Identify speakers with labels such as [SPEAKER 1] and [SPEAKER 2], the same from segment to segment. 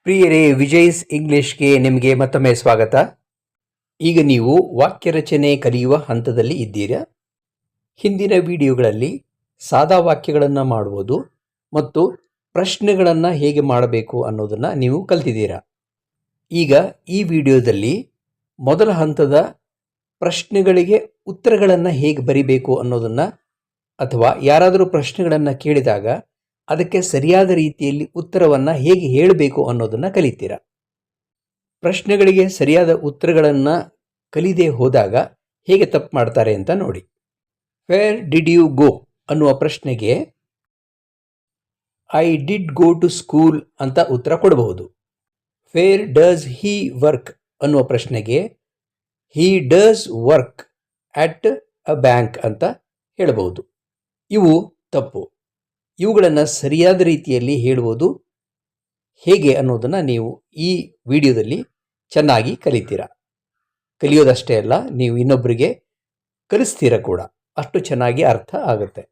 [SPEAKER 1] ಪ್ರಿಯರೇ, ವಿಜಯ್ಸ್ ಇಂಗ್ಲಿಷ್ಗೆ ನಿಮಗೆ ಮತ್ತೊಮ್ಮೆ ಸ್ವಾಗತ. ಈಗ ನೀವು ವಾಕ್ಯ ರಚನೆ ಕಲಿಯುವ ಹಂತದಲ್ಲಿ ಇದ್ದೀರಾ. ಹಿಂದಿನ ವಿಡಿಯೋಗಳಲ್ಲಿ ಸಾದಾ ವಾಕ್ಯಗಳನ್ನು ಮಾಡುವುದು ಮತ್ತು ಪ್ರಶ್ನೆಗಳನ್ನು ಹೇಗೆ ಮಾಡಬೇಕು ಅನ್ನೋದನ್ನು ನೀವು ಕಲ್ತಿದ್ದೀರಾ. ಈಗ ಈ ವಿಡಿಯೋದಲ್ಲಿ ಮೊದಲ ಹಂತದ ಪ್ರಶ್ನೆಗಳಿಗೆ ಉತ್ತರಗಳನ್ನು ಹೇಗೆ ಬರಿಬೇಕು ಅನ್ನೋದನ್ನು, ಅಥವಾ ಯಾರಾದರೂ ಪ್ರಶ್ನೆಗಳನ್ನು ಕೇಳಿದಾಗ ಅದಕ್ಕೆ ಸರಿಯಾದ ರೀತಿಯಲ್ಲಿ ಉತ್ತರವನ್ನು ಹೇಗೆ ಹೇಳಬೇಕು ಅನ್ನೋದನ್ನು ಕಲಿತೀರಾ. ಪ್ರಶ್ನೆಗಳಿಗೆ ಸರಿಯಾದ ಉತ್ತರಗಳನ್ನು ಕಲಿದೇ ಹೋದಾಗ ಹೇಗೆ ತಪ್ಪು ಮಾಡ್ತಾರೆ ಅಂತ ನೋಡಿ. ವೇರ್ ಡಿಡ್ ಯು ಗೋ ಅನ್ನುವ ಪ್ರಶ್ನೆಗೆ I did go to school ಅಂತ ಉತ್ತರ ಕೊಡಬಹುದು. ವೇರ್ ಡಸ್ ಹಿ ವರ್ಕ್ ಅನ್ನುವ ಪ್ರಶ್ನೆಗೆ he does work at a bank ಅಂತ ಹೇಳಬಹುದು. ಇವು ತಪ್ಪು. ಇವುಗಳನ್ನು ಸರಿಯಾದ ರೀತಿಯಲ್ಲಿ ಹೇಳುವುದು ಹೇಗೆ ಅನ್ನೋದನ್ನು ನೀವು ಈ ವಿಡಿಯೋದಲ್ಲಿ ಚೆನ್ನಾಗಿ ಕಲಿತೀರಾ. ಕಲಿಯೋದಷ್ಟೇ ಅಲ್ಲ, ನೀವು ಇನ್ನೊಬ್ಬರಿಗೆ ಕಲಿಸ್ತೀರ ಕೂಡ. ಅಷ್ಟು ಚೆನ್ನಾಗಿ ಅರ್ಥ ಆಗುತ್ತೆ.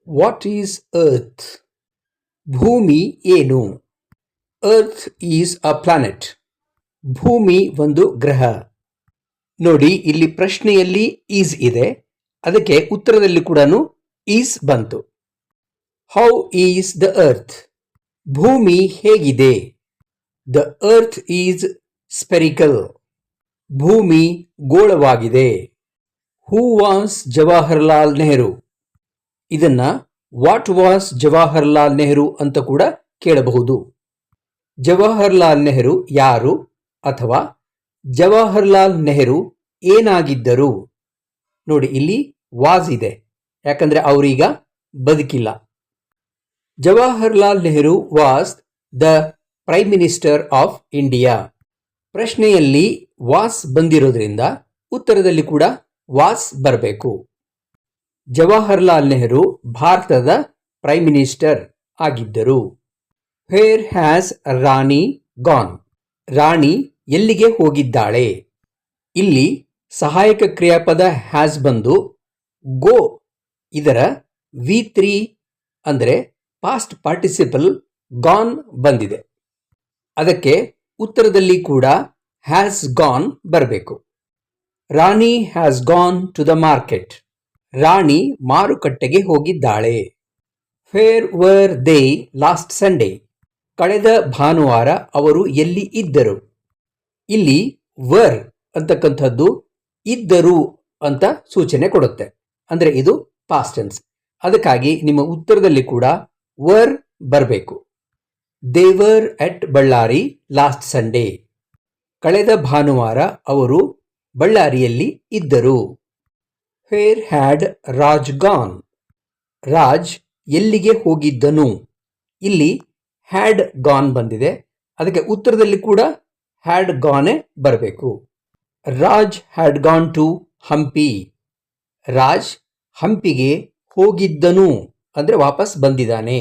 [SPEAKER 1] What is earth? ಭೂಮಿ ಏನು? Earth is a planet. ಭೂಮಿ ಒಂದು ಗ್ರಹ. ನೋಡಿ, ಇಲ್ಲಿ ಪ್ರಶ್ನೆಯಲ್ಲಿ ಈಸ್ ಇದೆ, ಅದಕ್ಕೆ ಉತ್ತರದಲ್ಲಿ ಕೂಡ ಈಸ್ ಬಂತು. How is the earth? ಭೂಮಿ ಹೇಗಿದೆ? The earth is spherical. ಭೂಮಿ ಗೋಳವಾಗಿದೆ. Who was Jawaharlal Nehru? ಇದನ್ನ ವಾಟ್ ವಾಸ್ ಜವಾಹರ್ಲಾಲ್ ನೆಹರು ಅಂತ ಕೂಡ ಕೇಳಬಹುದು. ಜವಾಹರ್ಲಾಲ್ ನೆಹರು ಯಾರು, ಅಥವಾ ಜವಾಹರ್ಲಾಲ್ ನೆಹರು ಏನಾಗಿದ್ದರು? ನೋಡಿ, ಇಲ್ಲಿ ವಾಸ್ ಇದೆ, ಯಾಕಂದ್ರೆ ಅವರೀಗ ಬದುಕಿಲ್ಲ. Jawaharlal Nehru was the prime minister of India. ಪ್ರಶ್ನೆಯಲ್ಲಿ ವಾಸ್ ಬಂದಿರೋದ್ರಿಂದ ಉತ್ತರದಲ್ಲಿ ಕೂಡ ವಾಸ್ ಬರಬೇಕು. ಜವಾಹರ್ಲಾಲ್ ನೆಹರು ಭಾರತದ ಪ್ರೈಮ್ ಮಿನಿಸ್ಟರ್ ಆಗಿದ್ದರು. Where has Rani gone? Rani ಎಲ್ಲಿಗೆ ಹೋಗಿದ್ದಾಳೆ? ಇಲ್ಲಿ ಸಹಾಯಕ ಕ್ರಿಯಾಪದ ಹ್ಯಾಸ್ ಬಂದು ಗೋ ಇದರ V3 ಅಂದರೆ ಪಾಸ್ಟ್ ಪಾರ್ಟಿಸಿಪಲ್ ಗಾನ್ ಬಂದಿದೆ. ಅದಕ್ಕೆ ಉತ್ತರದಲ್ಲಿ ಕೂಡ ಹ್ಯಾಸ್ ಗಾನ್ ಬರಬೇಕು. Rani has gone to the market. Rani ಮಾರುಕಟ್ಟೆಗೆ ಹೋಗಿದ್ದಾಳೆ. Where were they last Sunday? ಕಳೆದ ಭಾನುವಾರ ಅವರು ಎಲ್ಲಿ ಇದ್ದರು? ಇಲ್ಲಿ ವರ್ ಅಂತಕ್ಕಂಥದ್ದು ಇದ್ದರು ಅಂತ ಸೂಚನೆ ಕೊಡುತ್ತೆ, ಅಂದ್ರೆ ಇದು ಪಾಸ್ಟ್ ಟೆನ್ಸ್. ಅದಕ್ಕಾಗಿ ನಿಮ್ಮ ಉತ್ತರದಲ್ಲಿ ಕೂಡ ವರ್ ಬರಬೇಕು. They were at Ballari last Sunday. ಕಳೆದ ಭಾನುವಾರ ಅವರು ಬಳ್ಳಾರಿಯಲ್ಲಿ ಇದ್ದರು. Where had Raj gone? Raj ಎಲ್ಲಿಗೆ ಹೋಗಿದ್ದನು? ಇಲ್ಲಿ ಹ್ಯಾಡ್ ಗಾನ್ ಬಂದಿದೆ, ಅದಕ್ಕೆ ಉತ್ತರದಲ್ಲಿ ಕೂಡ ಹ್ಯಾಡ್ ಗಾನೆ ಬರಬೇಕು. Raj had gone to Hampi. Raj ಹಂಪಿಗೆ ಹೋಗಿದ್ದನು ಅಂದ್ರೆ ವಾಪಸ್ ಬಂದಿದ್ದಾನೆ.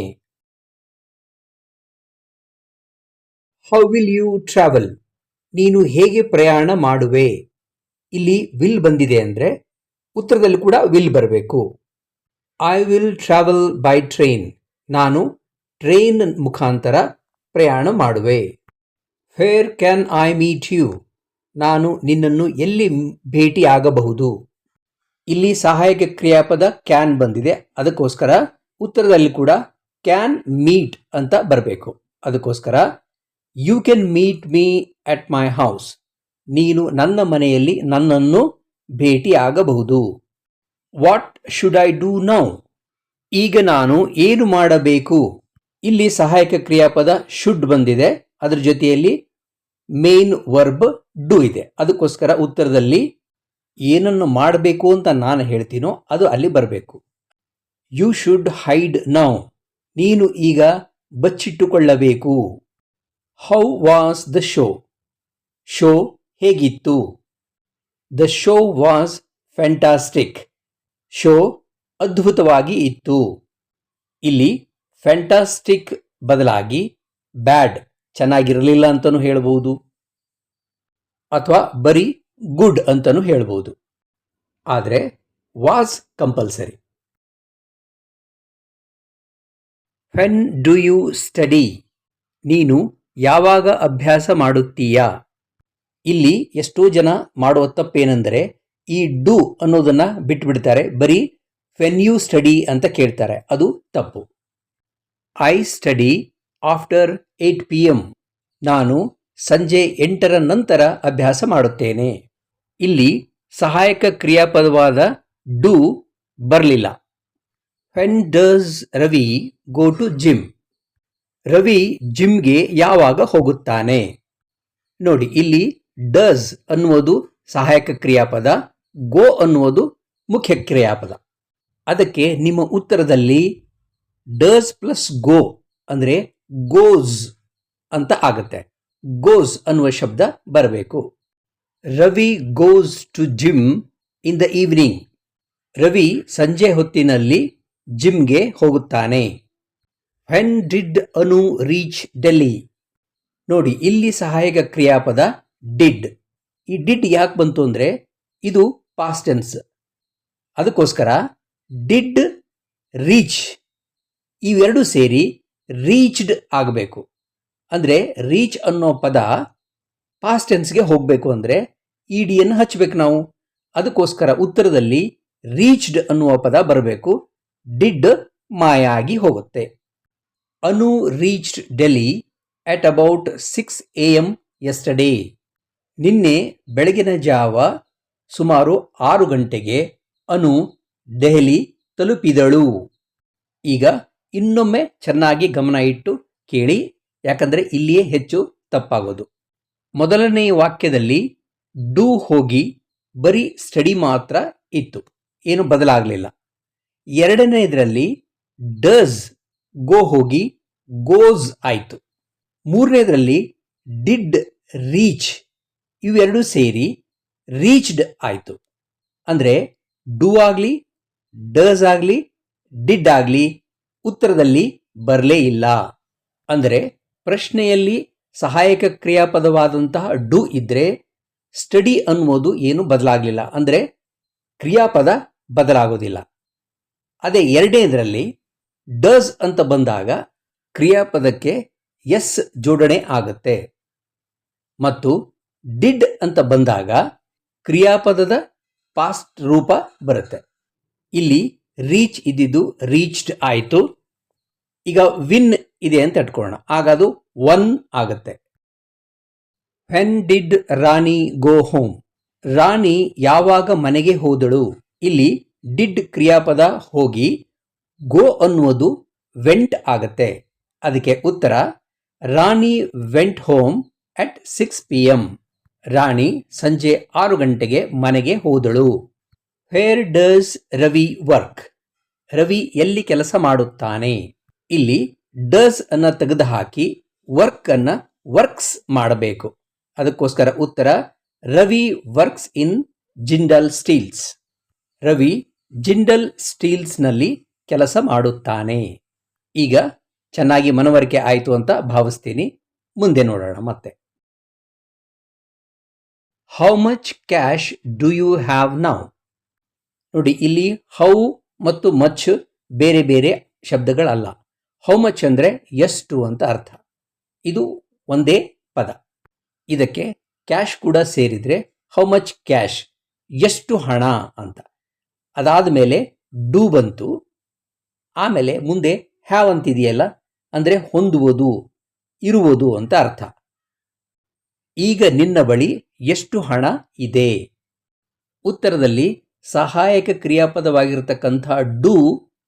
[SPEAKER 1] How will you travel? ನೀನು ಹೇಗೆ ಪ್ರಯಾಣ ಮಾಡುವೆ? ಇಲ್ಲಿ ವಿಲ್ ಬಂದಿದೆ ಅಂದ್ರೆ ಉತ್ತರದಲ್ಲಿ ಕೂಡ ವಿಲ್ ಬರಬೇಕು. I will travel by train. ನಾನು ಟ್ರೈನ್ ಮುಖಾಂತರ ಪ್ರಯಾಣ ಮಾಡುವೆ. Where can I meet you? ನಾನು ನಿನ್ನನ್ನು ಎಲ್ಲಿ ಭೇಟಿ ಆಗಬಹುದು? ಇಲ್ಲಿ ಸಹಾಯಕ ಕ್ರಿಯಾಪದ ಕ್ಯಾನ್ ಬಂದಿದೆ, ಅದಕ್ಕೋಸ್ಕರ ಉತ್ತರದಲ್ಲಿ ಕೂಡ ಕ್ಯಾನ್ ಮೀಟ್ ಅಂತ ಬರಬೇಕು. ಅದಕ್ಕೋಸ್ಕರ you can meet me at my house. ನೀನು ನನ್ನ ಮನೆಯಲ್ಲಿ ನನ್ನನ್ನು ಭೇಟಿ ಆಗಬಹುದು. What should I do now? ಈಗ ನಾನು ಏನು ಮಾಡಬೇಕು? ಇಲ್ಲಿ ಸಹಾಯಕ ಕ್ರಿಯಾಪದ ಶುಡ್ ಬಂದಿದೆ, ಅದರ ಜೊತೆಯಲ್ಲಿ ಮೇನ್ ವರ್ಬ್ ಡೂ ಇದೆ. ಅದಕ್ಕೋಸ್ಕರ ಉತ್ತರದಲ್ಲಿ ಏನನ್ನು ಮಾಡಬೇಕು ಅಂತ ನಾನು ಹೇಳ್ತೀನೋ ಅದು ಅಲ್ಲಿ ಬರಬೇಕು. You should hide now. ನೀನು ಈಗ ಬಚ್ಚಿಟ್ಟುಕೊಳ್ಳಬೇಕು. How was the show? Show ಹೇಗಿತ್ತು? The show was fantastic. Show ಅದ್ಭುತವಾಗಿ ಇತ್ತು. ಇಲ್ಲಿ ಫ್ಯಾಂಟಾಸ್ಟಿಕ್ ಬದಲಾಗಿ ಬ್ಯಾಡ್, ಚೆನ್ನಾಗಿರಲಿಲ್ಲ ಅಂತಲೂ ಹೇಳಬಹುದು, ಅಥವಾ ಬರೀ ಗುಡ್ ಅಂತಲೂ ಹೇಳಬಹುದು. ಆದರೆ was compulsory. When do you study? ನೀನು ಯಾವಾಗ ಅಭ್ಯಾಸ ಮಾಡುತ್ತೀಯಾ? ಇಲ್ಲಿ ಎಷ್ಟೋ ಜನ ಮಾಡುವ ತಪ್ಪೇನೆಂದರೆ ಈ ಡು ಅನ್ನೋದನ್ನ ಬಿಟ್ಬಿಡ್ತಾರೆ, ಬರೀ ವೆನ್ ಯು ಸ್ಟಡಿ ಅಂತ ಕೇಳ್ತಾರೆ. ಅದು ತಪ್ಪು. I study after 8 PM. ನಾನು ಸಂಜೆ 8ರ ನಂತರ ಅಭ್ಯಾಸ ಮಾಡುತ್ತೇನೆ. ಇಲ್ಲಿ ಸಹಾಯಕ ಕ್ರಿಯಾಪದವಾದ ಡು ಬರಲಿಲ್ಲ. When does Ravi go to gym? Ravi ಜಿಮ್ಗೆ ಯಾವಾಗ ಹೋಗುತ್ತಾನೆ? ನೋಡಿ, ಇಲ್ಲಿ ಡಸ್ ಅನ್ನುವುದು ಸಹಾಯಕ ಕ್ರಿಯಾಪದ, ಗೋ ಅನ್ನುವುದು ಮುಖ್ಯ ಕ್ರಿಯಾಪದ. ಅದಕ್ಕೆ ನಿಮ್ಮ ಉತ್ತರದಲ್ಲಿ ಡಸ್ ಪ್ಲಸ್ ಗೋ ಅಂದರೆ ಗೋಸ್ ಅಂತ ಆಗುತ್ತೆ. ಗೋಸ್ ಅನ್ನುವ ಶಬ್ದ ಬರಬೇಕು. Ravi goes to gym in the evening. Ravi ಸಂಜೆ ಹೊತ್ತಿನಲ್ಲಿ ಜಿಮ್ಗೆ ಹೋಗುತ್ತಾನೆ. When did Anu reach Delhi? ನೋಡಿ, ಇಲ್ಲಿ ಸಹಾಯಕ ಕ್ರಿಯಾಪದ ಡಿಡ್. ಈ ಡಿಡ್ ಯಾಕೆ ಬಂತು ಅಂದರೆ ಇದು ಪಾಸ್ಟ್ ಟೆನ್ಸ್. ಅದಕ್ಕೋಸ್ಕರ ಡಿಡ್ ರೀಚ್ ಇವೆರಡು ಸೇರಿ ರೀಚ್ಡ್ ಆಗಬೇಕು. ಅಂದರೆ ರೀಚ್ ಅನ್ನೋ ಪದ ಪಾಸ್ಟ್ ಟೆನ್ಸ್ಗೆ ಹೋಗಬೇಕು ಅಂದರೆ ಇ ಡಿಯನ್ನು ಹಚ್ಚಬೇಕು ನಾವು. ಅದಕ್ಕೋಸ್ಕರ ಉತ್ತರದಲ್ಲಿ ರೀಚ್ಡ್ ಅನ್ನುವ ಪದ ಬರಬೇಕು. ಡಿಡ್ ಮಾಯ ಆಗಿ ಹೋಗುತ್ತೆ. ಅನು reached Delhi at about 6 AM yesterday. ನಿನ್ನೆ ಬೆಳಗಿನ ಜಾವ ಸುಮಾರು 6 ಗಂಟೆಗೆ ಅನು ದೆಹಲಿ ತಲುಪಿದಳು. ಈಗ ಇನ್ನೊಮ್ಮೆ ಚೆನ್ನಾಗಿ ಗಮನ ಇಟ್ಟು ಕೇಳಿ, ಯಾಕಂದರೆ ಇಲ್ಲಿಯೇ ಹೆಚ್ಚು ತಪ್ಪಾಗೋದು. ಮೊದಲನೇ ವಾಕ್ಯದಲ್ಲಿ ಡು ಹೋಗಿ ಬರೀ ಸ್ಟಡಿ ಮಾತ್ರ ಇತ್ತು, ಏನು ಬದಲಾಗಲಿಲ್ಲ. ಎರಡನೇದರಲ್ಲಿ ಡಸ್ ಗೋ ಹೋಗಿ ಗೋಸ್ ಆಯಿತು. ಮೂರನೇದರಲ್ಲಿ ಡಿಡ್ ರೀಚ್ ಇವೆರಡೂ ಸೇರಿ ರೀಚ್ಡ್ ಆಯಿತು. ಅಂದರೆ ಡು ಆಗಲಿ ಡಸ್ ಆಗಲಿ ಡಿಡ್ ಆಗಲಿ ಉತ್ತರದಲ್ಲಿ ಬರಲೇ ಇಲ್ಲ. ಅಂದರೆ ಪ್ರಶ್ನೆಯಲ್ಲಿ ಸಹಾಯಕ ಕ್ರಿಯಾಪದವಾದಂತಹ ಡು ಇದ್ದರೆ ಸ್ಟಡಿ ಅನ್ನುವುದು ಏನು ಬದಲಾಗಲಿಲ್ಲ, ಅಂದರೆ ಕ್ರಿಯಾಪದ ಬದಲಾಗೋದಿಲ್ಲ. ಅದೇ ಎರಡನೇದರಲ್ಲಿ ಡಸ್ ಅಂತ ಬಂದಾಗ ಕ್ರಿಯಾಪದಕ್ಕೆ ಎಸ್ ಜೋಡಣೆ ಆಗುತ್ತೆ ಮತ್ತು ಡಿಡ್ ಅಂತ ಬಂದಾಗ ಕ್ರಿಯಾಪದದ ಪಾಸ್ಟ್ ರೂಪ ಬರುತ್ತೆ. ಇಲ್ಲಿ ರೀಚ್ ಇದ್ದಿದ್ದು ರೀಚ್ಡ್ ಆಯಿತು. ಈಗ ವಿನ್ ಇದೆ ಅಂತ ಇಟ್ಕೊಳ್ಳೋಣ, ಆಗ ಅದು ಒನ್ ಆಗುತ್ತೆ. When did Rani go home? Rani ಯಾವಾಗ ಮನೆಗೆ ಹೋದಳು? ಇಲ್ಲಿ ಡಿಡ್ ಕ್ರಿಯಾಪದ ಹೋಗಿ ಗೋ ಅನ್ನುವುದು ವೆಂಟ್ ಆಗುತ್ತೆ. ಅದಕ್ಕೆ ಉತ್ತರ ರಾಣಿ ವೆಂಟ್ ಹೋಮ್ ಅಟ್ 6 PM. ರಾಣಿ ಸಂಜೆ 6 ಗಂಟೆಗೆ ಮನೆಗೆ ಹೋದಳು. Where does Ravi work? Ravi ಎಲ್ಲಿ ಕೆಲಸ ಮಾಡುತ್ತಾನೆ? ಇಲ್ಲಿ ಡಸ್ ಅನ್ನ ತೆಗೆದುಹಾಕಿ ವರ್ಕ್ ಅನ್ನ ವರ್ಕ್ಸ್ ಮಾಡಬೇಕು. ಅದಕ್ಕೋಸ್ಕರ ಉತ್ತರ Ravi works in Jindal steels. Ravi Jindal ಸ್ಟೀಲ್ಸ್ನಲ್ಲಿ ಕೆಲಸ ಮಾಡುತ್ತಾನೆ. ಈಗ ಚೆನ್ನಾಗಿ ಮನವರಿಕೆ ಆಯಿತು ಅಂತ ಭಾವಿಸ್ತೀನಿ. ಮುಂದೆ ನೋಡೋಣ ಮತ್ತೆ. How much cash do you have now? ನೋಡಿ, ಇಲ್ಲಿ ಹೌ ಮತ್ತು ಮಚ್ ಬೇರೆ ಬೇರೆ ಶಬ್ದಗಳಲ್ಲ. ಹೌ ಮಚ್ ಅಂದರೆ ಎಷ್ಟು ಅಂತ ಅರ್ಥ. ಇದು ಒಂದೇ ಪದ. ಇದಕ್ಕೆ ಕ್ಯಾಶ್ ಕೂಡ ಸೇರಿದರೆ ಹೌ ಮಚ್ ಕ್ಯಾಶ್, ಎಷ್ಟು ಹಣ ಅಂತ. ಅದಾದ ಮೇಲೆ ಡು ಬಂತು, ಆಮೇಲೆ ಮುಂದೆ ಹ್ಯಾವ್ ಅಂತಿದೆಯಲ್ಲ, ಅಂದರೆ ಹೊಂದುವುದು, ಇರುವುದು ಅಂತ ಅರ್ಥ. ಈಗ ನಿನ್ನ ಬಳಿ ಎಷ್ಟು ಹಣ ಇದೆ? ಉತ್ತರದಲ್ಲಿ ಸಹಾಯಕ ಕ್ರಿಯಾಪದವಾಗಿರತಕ್ಕಂಥ ಡು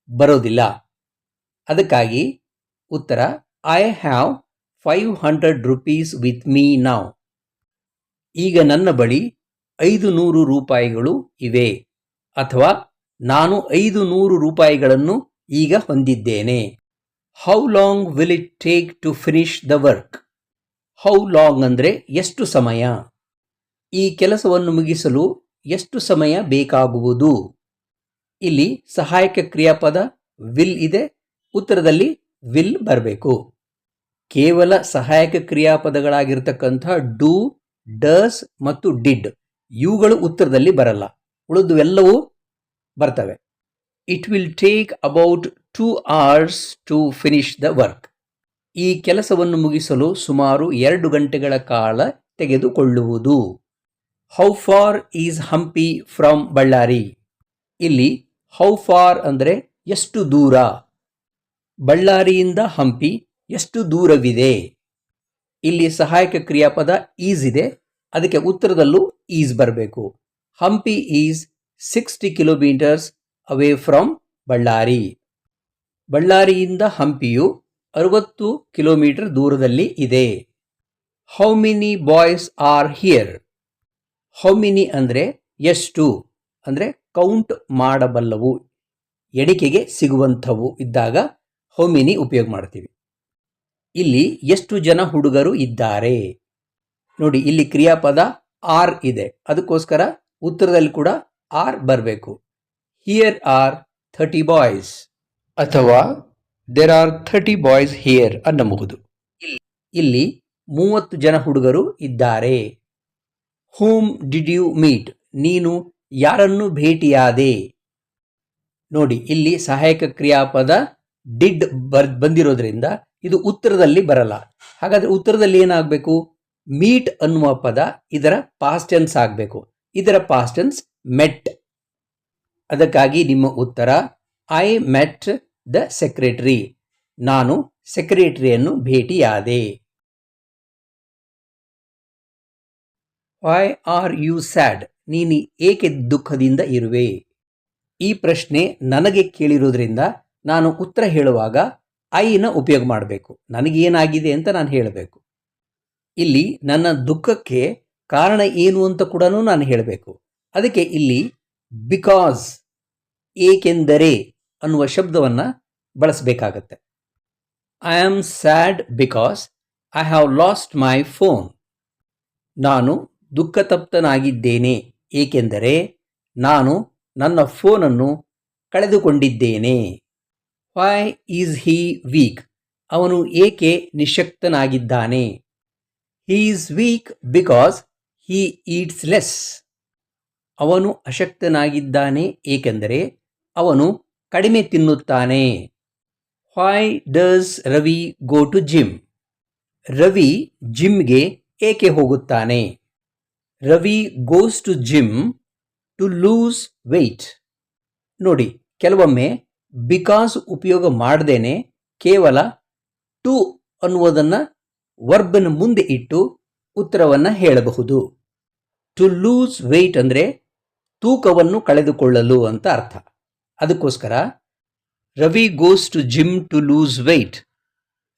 [SPEAKER 1] ಬರೋದಿಲ್ಲ. ಅದಕ್ಕಾಗಿ ಉತ್ತರ I have 500 rupees with me now. ಈಗ ನನ್ನ ಬಳಿ 500 ರೂಪಾಯಿಗಳು ಇವೆ, ಅಥವಾ ನಾನು 500 ರೂಪಾಯಿಗಳನ್ನು ಈಗ ಹೊಂದಿದ್ದೇನೆ. How long will it take to finish the work? How long ಅಂದರೆ ಎಷ್ಟು ಸಮಯ. ಈ ಕೆಲಸವನ್ನು ಮುಗಿಸಲು ಎಷ್ಟು ಸಮಯ ಬೇಕಾಗುವುದು? ಇಲ್ಲಿ ಸಹಾಯಕ ಕ್ರಿಯಾಪದ ವಿಲ್ ಇದೆ, ಉತ್ತರದಲ್ಲಿ ವಿಲ್ ಬರಬೇಕು. ಕೇವಲ ಸಹಾಯಕ ಕ್ರಿಯಾಪದಗಳಾಗಿರ್ತಕ್ಕಂಥ ಡು, ಡಸ್ ಮತ್ತು ಡಿಡ್ ಇವುಗಳು ಉತ್ತರದಲ್ಲಿ ಬರಲ್ಲ, ಉಳಿದುವೆಲ್ಲವೂ ಬರ್ತವೆ. It will take about 2 hours to finish the work. ಈ ಕೆಲಸವನ್ನು ಮುಗಿಸಲು ಸುಮಾರು 2 ಗಂಟೆಗಳ ಕಾಲ ತೆಗೆದುಕೊಳ್ಳುವುದು. How far is Hampi from Ballari? ಇಲ್ಲಿ ಹೌ ಫಾರ್ ಅಂದರೆ ಎಷ್ಟು ದೂರ, ಬಳ್ಳಾರಿಯಿಂದ ಹಂಪಿ ಎಷ್ಟು ದೂರವಿದೆ. ಇಲ್ಲಿ ಸಹಾಯಕ ಕ್ರಿಯಾಪದ ಈಸ್ ಇದೆ, ಅದಕ್ಕೆ ಉತ್ತರದಲ್ಲೂ ಈಸ್ ಬರಬೇಕು. Hampi is 60 kilometres away from Bellary. ಬಳ್ಳಾರಿಯಿಂದ ಹಂಪಿಯು 60 ಕಿಲೋಮೀಟರ್ ದೂರದಲ್ಲಿ ಇದೆ. How many boys are here? How many ಅಂದರೆ ಎಷ್ಟು, ಅಂದರೆ ಕೌಂಟ್ ಮಾಡಬಲ್ಲವು, ಎಣಿಕೆಗೆ ಸಿಗುವಂಥವು ಇದ್ದಾಗ ಹೌ ಮೆನಿ ಉಪಯೋಗ ಮಾಡ್ತೀವಿ. ಇಲ್ಲಿ ಎಷ್ಟು ಜನ ಹುಡುಗರು ಇದ್ದಾರೆ? ನೋಡಿ, ಇಲ್ಲಿ ಕ್ರಿಯಾಪದ ಆರ್ ಇದೆ, ಅದಕ್ಕೋಸ್ಕರ ಉತ್ತರದಲ್ಲಿ ಕೂಡ ಆರ್ ಬರಬೇಕು. ಹಿಯರ್ ಆರ್ 30 ಬಾಯ್ಸ್ ಅಥವಾ ದೇರ್ ಆರ್ 30 ಬಾಯ್ಸ್ ಹಿಯರ್ ಅನ್ನಬಹುದು. ಇಲ್ಲಿ 30 ಜನ ಹುಡುಗರು ಇದ್ದಾರೆ. Whom did you meet? ನೀನು ಯಾರನ್ನು ಭೇಟಿಯಾದೆ? ನೋಡಿ, ಇಲ್ಲಿ ಸಹಾಯಕ ಕ್ರಿಯಾಪದ ಡಿಡ್ ಬಂದಿರೋದ್ರಿಂದ ಇದು ಉತ್ತರದಲ್ಲಿ ಬರಲ್ಲ. ಹಾಗಾದ್ರೆ ಉತ್ತರದಲ್ಲಿ ಏನಾಗಬೇಕು? ಮೀಟ್ ಅನ್ನುವ ಪದ ಇದರ ಪಾಸ್ಟ್ ಟೆನ್ಸ್ ಆಗಬೇಕು. ಇದರ ಪಾಸ್ಟ್ ಟೆನ್ಸ್ ಮೆಟ್. ಅದಕ್ಕಾಗಿ ನಿಮ್ಮ ಉತ್ತರ ಐ ಮೆಟ್ ದ ಸೆಕ್ರೆಟರಿ. ನಾನು ಸೆಕ್ರೆಟರಿಯನ್ನು ಭೇಟಿಯಾದೆ. Why are you sad? ನೀನು ಏಕೆ ದುಃಖದಿಂದ ಇರುವೆ? ಈ ಪ್ರಶ್ನೆ ನನಗೆ ಕೇಳಿರೋದ್ರಿಂದ ನಾನು ಉತ್ತರ ಹೇಳುವಾಗ ಐನ ಉಪಯೋಗ ಮಾಡಬೇಕು. ನನಗೇನಾಗಿದೆ ಅಂತ ನಾನು ಹೇಳಬೇಕು. ಇಲ್ಲಿ ನನ್ನ ದುಃಖಕ್ಕೆ ಕಾರಣ ಏನು ಅಂತ ಕೂಡ ನಾನು ಹೇಳಬೇಕು. ಅದಕ್ಕೆ ಇಲ್ಲಿ ಬಿಕಾಸ್, ಏಕೆಂದರೆ ಅನ್ನುವ ಶಬ್ದವನ್ನು ಬಳಸಬೇಕಾಗತ್ತೆ. I am sad because I have lost my phone. ನಾನು ದುಃಖತಪ್ತನಾಗಿದ್ದೇನೆ ಏಕೆಂದರೆ ನಾನು ನನ್ನ ಫೋನನ್ನು ಕಳೆದುಕೊಂಡಿದ್ದೇನೆ. Why is he weak? ಅವನು ಏಕೆ ನಿಶಕ್ತನಾಗಿದ್ದಾನೆ? He is weak because he eats less. ಅವನು ಅಶಕ್ತನಾಗಿದ್ದಾನೆ ಏಕೆಂದರೆ ಅವನು ಕಡಿಮೆ ತಿನ್ನುತ್ತಾನೆ. Why does Ravi go to gym? Ravi ಜಿಮ್ಗೆ ಏಕೆ ಹೋಗುತ್ತಾನೆ? Ravi goes to gym to lose weight. ನೋಡಿ, ಕೆಲವೊಮ್ಮೆ ಬಿಕಾಸ್ ಉಪಯೋಗ ಮಾಡದೇನೆ ಕೇವಲ ಟು ಅನ್ನುವುದನ್ನು ವರ್ಬನ ಮುಂದೆ ಇಟ್ಟು ಉತ್ತರವನ್ನು ಹೇಳಬಹುದು. ಟು ಲೂಸ್ ವೆಯ್ಟ್ ಅಂದರೆ ತೂಕವನ್ನು ಕಳೆದುಕೊಳ್ಳಲು ಅಂತ ಅರ್ಥ. ಅದಕ್ಕೋಸ್ಕರ Ravi goes to gym to lose weight.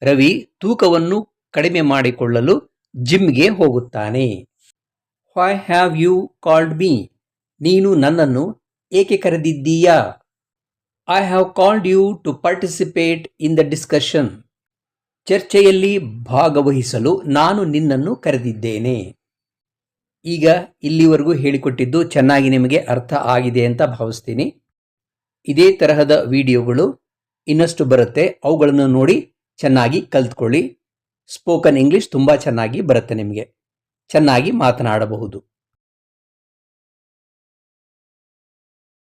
[SPEAKER 1] Ravi ತೂಕವನ್ನು ಕಡಿಮೆ ಮಾಡಿಕೊಳ್ಳಲು ಜಿಮ್ಗೆ ಹೋಗುತ್ತಾನೆ. Why have you called me? ನೀನು ನನ್ನನ್ನು ಏಕೆ ಕರೆದಿದ್ದೀಯಾ? I have called you to participate in the discussion. ಚರ್ಚೆಯಲ್ಲಿ ಭಾಗವಹಿಸಲು ನಾನು ನಿನ್ನನ್ನು ಕರೆದಿದ್ದೇನೆ. ಈಗ ಇಲ್ಲಿವರೆಗೂ ಹೇಳಿಕೊಟ್ಟಿದ್ದು ಚೆನ್ನಾಗಿ ನಿಮಗೆ ಅರ್ಥ ಆಗಿದೆ ಅಂತ ಭಾವಿಸ್ತೀನಿ. ಇದೇ ತರಹದ ವಿಡಿಯೋಗಳು ಇನ್ನಷ್ಟು ಬರುತ್ತೆ, ಅವುಗಳನ್ನು ನೋಡಿ ಚೆನ್ನಾಗಿ ಕಲ್ತ್ಕೊಳ್ಳಿ. ಸ್ಪೋಕನ್ ಇಂಗ್ಲಿಷ್ ತುಂಬ ಚೆನ್ನಾಗಿ ಬರುತ್ತೆ, ನಿಮಗೆ ಚೆನ್ನಾಗಿ ಮಾತನಾಡಬಹುದು.